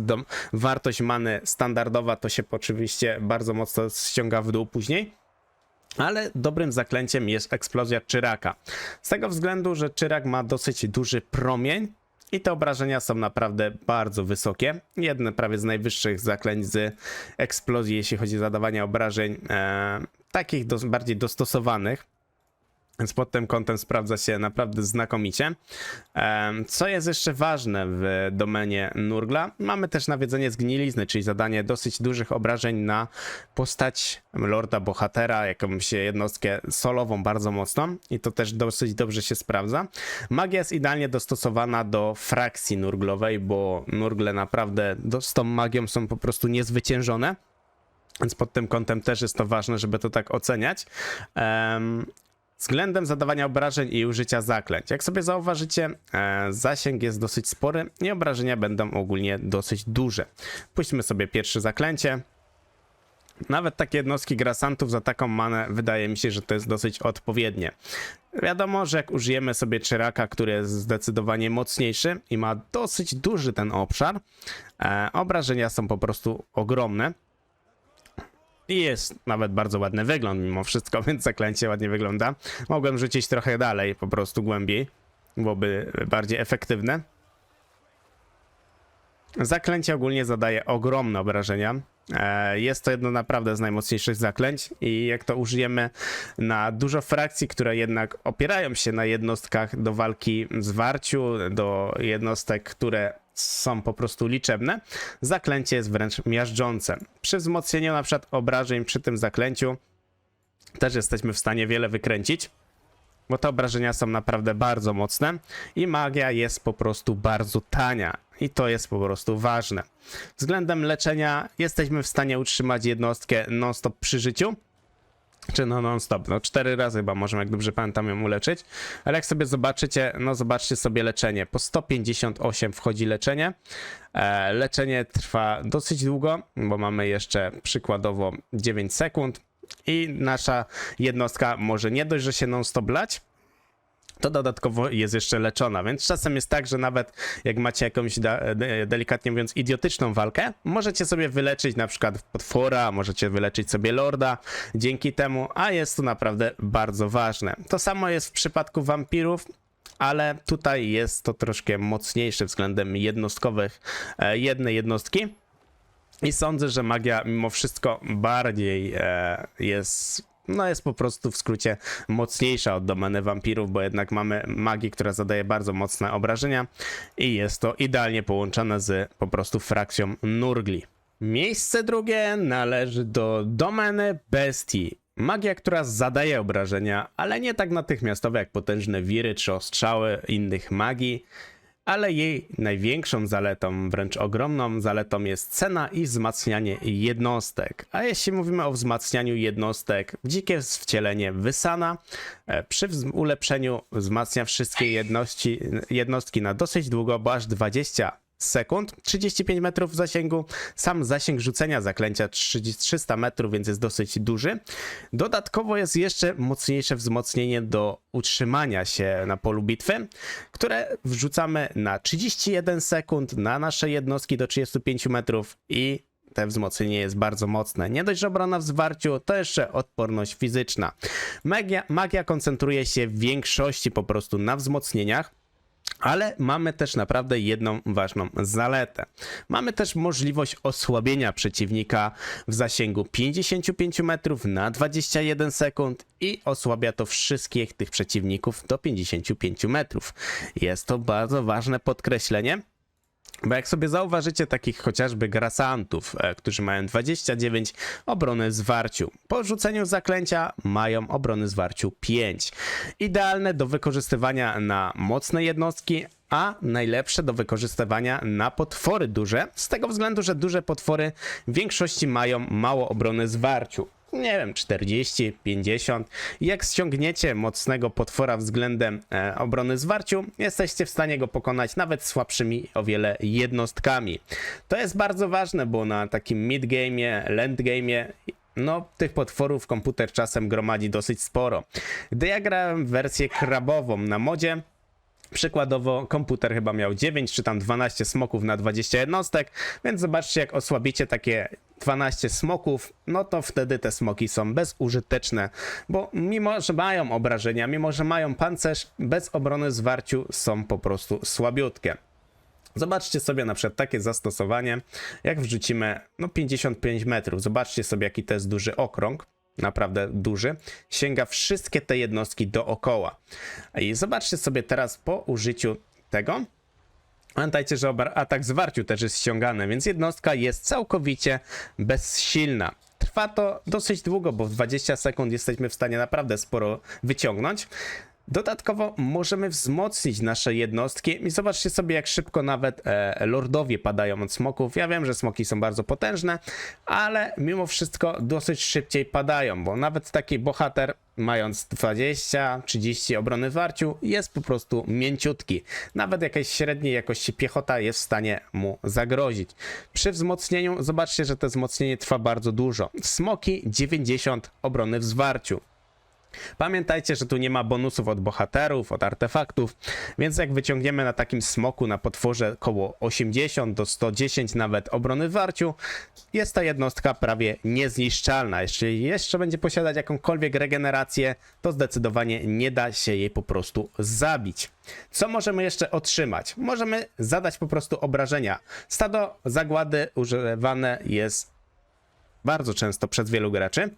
[SPEAKER 1] wartość many standardowa, to się oczywiście bardzo mocno ściąga w dół później. Ale dobrym zaklęciem jest eksplozja Czyraka. Z tego względu, że Czyrak ma dosyć duży promień i te obrażenia są naprawdę bardzo wysokie. Jedne prawie z najwyższych zaklęć z eksplozji, jeśli chodzi o zadawanie obrażeń, takich bardziej dostosowanych. Więc pod tym kątem sprawdza się naprawdę znakomicie. Co jest jeszcze ważne w domenie Nurgla? Mamy też nawiedzenie zgnilizny, czyli zadanie dosyć dużych obrażeń na postać lorda bohatera, jakąś jednostkę solową bardzo mocną i to też dosyć dobrze się sprawdza. Magia jest idealnie dostosowana do frakcji nurglowej, bo Nurgle naprawdę z tą magią są po prostu niezwyciężone. Więc pod tym kątem też jest to ważne, żeby to tak oceniać. Względem zadawania obrażeń i użycia zaklęć. Jak sobie zauważycie, zasięg jest dosyć spory i obrażenia będą ogólnie dosyć duże. Puśćmy sobie pierwsze zaklęcie. Nawet takie jednostki grasantów za taką manę wydaje mi się, że to jest dosyć odpowiednie. Wiadomo, że jak użyjemy sobie Czyraka, który jest zdecydowanie mocniejszy i ma dosyć duży ten obszar, obrażenia są po prostu ogromne. I jest nawet bardzo ładny wygląd mimo wszystko, więc zaklęcie ładnie wygląda. Mogłem rzucić trochę dalej, po prostu głębiej. Byłoby bardziej efektywne. Zaklęcie ogólnie zadaje ogromne obrażenia. Jest to jedno naprawdę z najmocniejszych zaklęć i jak to użyjemy na dużo frakcji, które jednak opierają się na jednostkach do walki w zwarciu, do jednostek, które są po prostu liczebne, zaklęcie jest wręcz miażdżące. Przy wzmocnieniu na przykład obrażeń przy tym zaklęciu też jesteśmy w stanie wiele wykręcić, bo te obrażenia są naprawdę bardzo mocne i magia jest po prostu bardzo tania i to jest po prostu ważne. Względem leczenia jesteśmy w stanie utrzymać jednostkę non-stop przy życiu, czy no non-stop, no 4 razy chyba możemy, jak dobrze pamiętam, ją uleczyć, ale jak sobie zobaczycie, no zobaczcie sobie leczenie, po 158 wchodzi leczenie, leczenie trwa dosyć długo, bo mamy jeszcze przykładowo 9 sekund, i nasza jednostka może nie dość, że się non-stop lać, to dodatkowo jest jeszcze leczona, więc czasem jest tak, że nawet jak macie jakąś, delikatnie mówiąc, idiotyczną walkę, możecie sobie wyleczyć na przykład potwora, możecie wyleczyć sobie lorda dzięki temu, a jest to naprawdę bardzo ważne. To samo jest w przypadku wampirów, ale tutaj jest to troszkę mocniejsze względem jednostkowych, jednej jednostki. I sądzę, że magia mimo wszystko bardziej jest po prostu w skrócie mocniejsza od domeny wampirów, bo jednak mamy magię, która zadaje bardzo mocne obrażenia i jest to idealnie połączone z po prostu frakcją Nurgli. Miejsce drugie należy do domeny bestii. Magia, która zadaje obrażenia, ale nie tak natychmiastowe jak potężne wiry czy ostrzały innych magii, ale jej największą zaletą, wręcz ogromną zaletą jest cena i wzmacnianie jednostek. A jeśli mówimy o wzmacnianiu jednostek, dzikie wcielenie Wysana przy ulepszeniu wzmacnia wszystkie jednostki na dosyć długo, bo aż 20 sekund, 35 metrów zasięgu, sam zasięg rzucenia zaklęcia 300 metrów, więc jest dosyć duży. Dodatkowo jest jeszcze mocniejsze wzmocnienie do utrzymania się na polu bitwy, które wrzucamy na 31 sekund na nasze jednostki do 35 metrów i te wzmocnienie jest bardzo mocne. Nie dość, że obrona w zwarciu, to jeszcze odporność fizyczna. Magia koncentruje się w większości po prostu na wzmocnieniach, ale mamy też naprawdę jedną ważną zaletę. Mamy też możliwość osłabienia przeciwnika w zasięgu 55 metrów na 21 sekund i osłabia to wszystkich tych przeciwników do 55 metrów. Jest to bardzo ważne podkreślenie, bo jak sobie zauważycie takich chociażby grasantów, którzy mają 29 obrony w zwarciu, po rzuceniu zaklęcia mają obrony w zwarciu 5. Idealne do wykorzystywania na mocne jednostki, a najlepsze do wykorzystywania na potwory duże, z tego względu, że duże potwory w większości mają mało obrony w zwarciu. Nie wiem, 40, 50. Jak ściągniecie mocnego potwora względem obrony zwarciu, jesteście w stanie go pokonać nawet słabszymi o wiele jednostkami. To jest bardzo ważne, bo na takim mid-game'ie, land-game'ie tych potworów komputer czasem gromadzi dosyć sporo. Gdy ja grałem w wersję krabową na modzie, przykładowo komputer chyba miał 9 czy tam 12 smoków na 20 jednostek, więc zobaczcie, jak osłabicie takie 12 smoków, no to wtedy te smoki są bezużyteczne, bo mimo, że mają obrażenia, mimo, że mają pancerz, bez obrony w zwarciu są po prostu słabiutkie. Zobaczcie sobie na przykład takie zastosowanie, jak wrzucimy 55 metrów. Zobaczcie sobie, jaki to jest duży okrąg. Naprawdę duży, sięga wszystkie te jednostki dookoła. I zobaczcie sobie teraz po użyciu tego. Pamiętajcie, że atak zwarciu też jest ściągany, więc jednostka jest całkowicie bezsilna. Trwa to dosyć długo, bo w 20 sekund jesteśmy w stanie naprawdę sporo wyciągnąć. Dodatkowo możemy wzmocnić nasze jednostki i zobaczcie sobie, jak szybko nawet lordowie padają od smoków. Ja wiem, że smoki są bardzo potężne, ale mimo wszystko dosyć szybciej padają, bo nawet taki bohater mając 20-30 obrony w warciu jest po prostu mięciutki. Nawet jakaś średniej jakości piechota jest w stanie mu zagrozić. Przy wzmocnieniu zobaczcie, że to wzmocnienie trwa bardzo dużo. Smoki 90 obrony w zwarciu. Pamiętajcie, że tu nie ma bonusów od bohaterów, od artefaktów, więc jak wyciągniemy na takim smoku, na potworze około 80 do 110 nawet obrony w warciu, jest ta jednostka prawie niezniszczalna. Jeśli jeszcze będzie posiadać jakąkolwiek regenerację, to zdecydowanie nie da się jej po prostu zabić. Co możemy jeszcze otrzymać? Możemy zadać po prostu obrażenia. Stado zagłady używane jest bardzo często przez wielu graczy.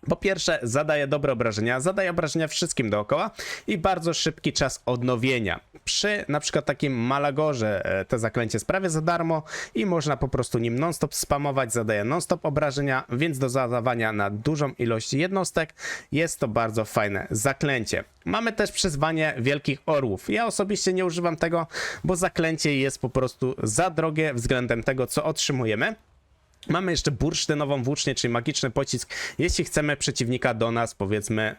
[SPEAKER 1] Po pierwsze, zadaje dobre obrażenia, zadaje obrażenia wszystkim dookoła i bardzo szybki czas odnowienia. Przy na przykład takim Malagorze to zaklęcie jest prawie za darmo i można po prostu nim non-stop spamować, zadaje non-stop obrażenia, więc do zadawania na dużą ilość jednostek jest to bardzo fajne zaklęcie. Mamy też przyzwanie Wielkich Orłów. Ja osobiście nie używam tego, bo zaklęcie jest po prostu za drogie względem tego, co otrzymujemy. Mamy jeszcze bursztynową włócznię, czyli magiczny pocisk. Jeśli chcemy przeciwnika do nas, powiedzmy,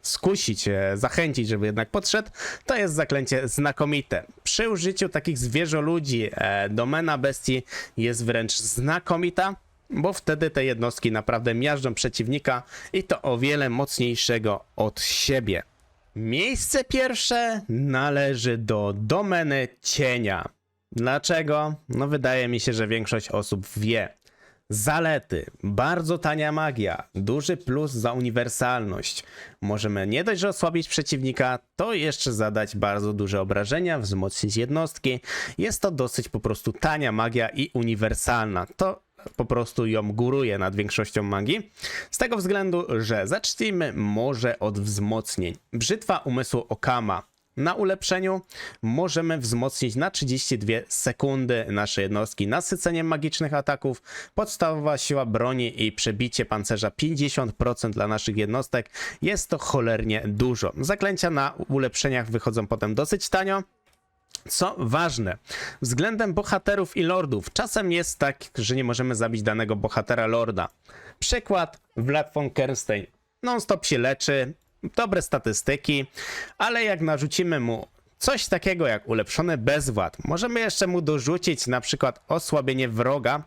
[SPEAKER 1] skusić, zachęcić, żeby jednak podszedł, to jest zaklęcie znakomite. Przy użyciu takich zwierzoludzi domena bestii jest wręcz znakomita. bo wtedy te jednostki naprawdę miażdżą przeciwnika i to o wiele mocniejszego od siebie. Miejsce pierwsze należy do domeny cienia. Dlaczego? No wydaje mi się, że większość osób wie. Zalety: bardzo tania magia, duży plus za uniwersalność. Możemy nie dość, że osłabić przeciwnika, to jeszcze zadać bardzo duże obrażenia, wzmocnić jednostki. Jest to dosyć po prostu tania magia i uniwersalna. To po prostu ją góruje nad większością magii. Z tego względu, że zacznijmy może od wzmocnień. Brzytwa umysłu Okama. Na ulepszeniu możemy wzmocnić na 32 sekundy nasze jednostki nasyceniem magicznych ataków, podstawowa siła broni i przebicie pancerza 50% dla naszych jednostek. Jest to cholernie dużo. Zaklęcia na ulepszeniach wychodzą potem dosyć tanio. Co ważne, względem bohaterów i lordów, czasem jest tak, że nie możemy zabić danego bohatera lorda. Przykład: Vlad von Kernstein. Non-stop się leczy, dobre statystyki, ale jak narzucimy mu coś takiego jak ulepszony bezwład, możemy jeszcze mu dorzucić na przykład osłabienie wroga,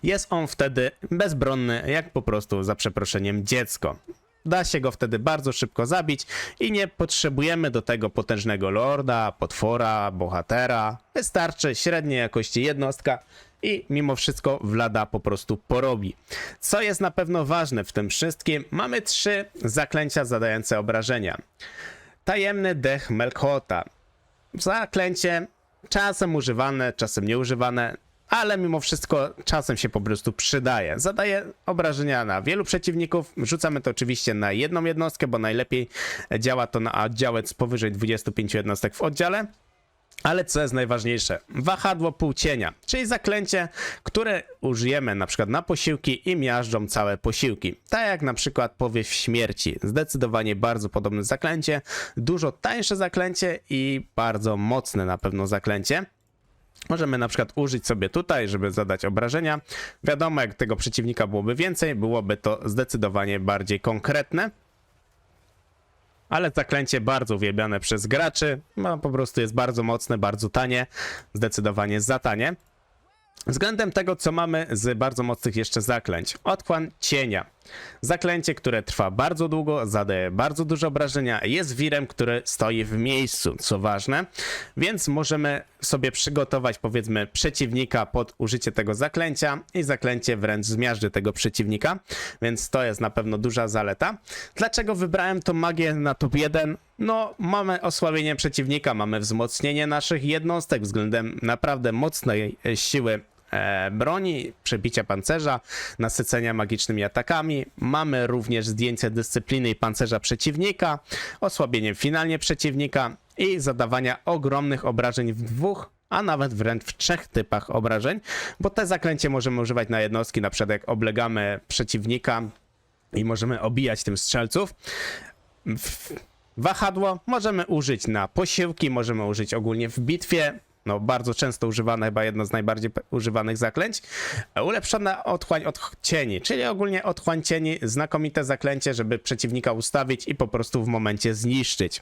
[SPEAKER 1] jest on wtedy bezbronny jak po prostu, za przeproszeniem, dziecko. Da się go wtedy bardzo szybko zabić i nie potrzebujemy do tego potężnego lorda, potwora, bohatera. Wystarczy średniej jakości jednostka i mimo wszystko Vlada po prostu porobi. Co jest na pewno ważne w tym wszystkim, mamy 3 zaklęcia zadające obrażenia. Tajemny dech Melkota. Zaklęcie czasem używane, czasem nieużywane, ale mimo wszystko czasem się po prostu przydaje. Zadaje obrażenia na wielu przeciwników. Rzucamy to oczywiście na jedną jednostkę, bo najlepiej działa to na oddziałek z powyżej 25 jednostek w oddziale. Ale co jest najważniejsze? Wahadło półcienia, czyli zaklęcie, które użyjemy na przykład na posiłki i miażdżą całe posiłki. Tak jak na przykład powiew śmierci. Zdecydowanie bardzo podobne zaklęcie, dużo tańsze zaklęcie i bardzo mocne na pewno zaklęcie. Możemy na przykład użyć sobie tutaj, żeby zadać obrażenia. Wiadomo, jak tego przeciwnika byłoby więcej, byłoby to zdecydowanie bardziej konkretne. Ale zaklęcie bardzo uwielbiane przez graczy, no po prostu jest bardzo mocne, bardzo tanie, zdecydowanie za tanie. Względem tego, co mamy z bardzo mocnych jeszcze zaklęć. Otchłań cienia. Zaklęcie, które trwa bardzo długo, zadaje bardzo dużo obrażenia, jest wirem, który stoi w miejscu, co ważne, więc możemy sobie przygotować, powiedzmy, przeciwnika pod użycie tego zaklęcia i zaklęcie wręcz zmiażdży tego przeciwnika, więc to jest na pewno duża zaleta. Dlaczego wybrałem tą magię na top 1? No, mamy osłabienie przeciwnika, mamy wzmocnienie naszych jednostek względem naprawdę mocnej siły broni, przebicia pancerza, nasycenia magicznymi atakami. Mamy również zdjęcie dyscypliny i pancerza przeciwnika, osłabienie finalnie przeciwnika i zadawania ogromnych obrażeń w 2, a nawet wręcz w 3 typach obrażeń, bo te zaklęcie możemy używać na jednostki, na przykład jak oblegamy przeciwnika i możemy obijać tym strzelców. Wahadło możemy użyć na posiłki, możemy użyć ogólnie w bitwie. No, bardzo często używane, chyba jedno z najbardziej używanych zaklęć. Ulepszona otchłań od cieni, czyli ogólnie otchłań cieni, znakomite zaklęcie, żeby przeciwnika ustawić i po prostu w momencie zniszczyć.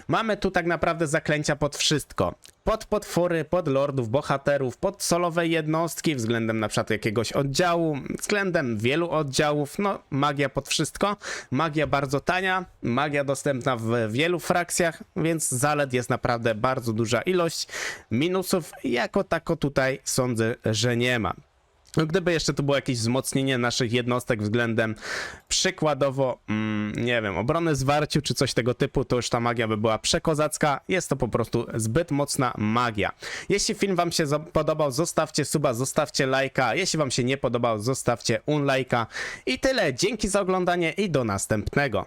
[SPEAKER 1] Mamy tu tak naprawdę zaklęcia pod wszystko. Pod potwory, pod lordów, bohaterów, pod solowe jednostki, względem na przykład jakiegoś oddziału, względem wielu oddziałów, no magia pod wszystko. Magia bardzo tania, magia dostępna w wielu frakcjach, więc zalet jest naprawdę bardzo duża ilość. Minusów jako tako tutaj sądzę, że nie ma. Gdyby jeszcze tu było jakieś wzmocnienie naszych jednostek względem przykładowo, nie wiem, obrony zwarciu czy coś tego typu, to już ta magia by była przekozacka. Jest to po prostu zbyt mocna magia. Jeśli film wam się podobał, zostawcie suba, zostawcie lajka. Jeśli wam się nie podobał, zostawcie unlajka. I tyle. Dzięki za oglądanie i do następnego.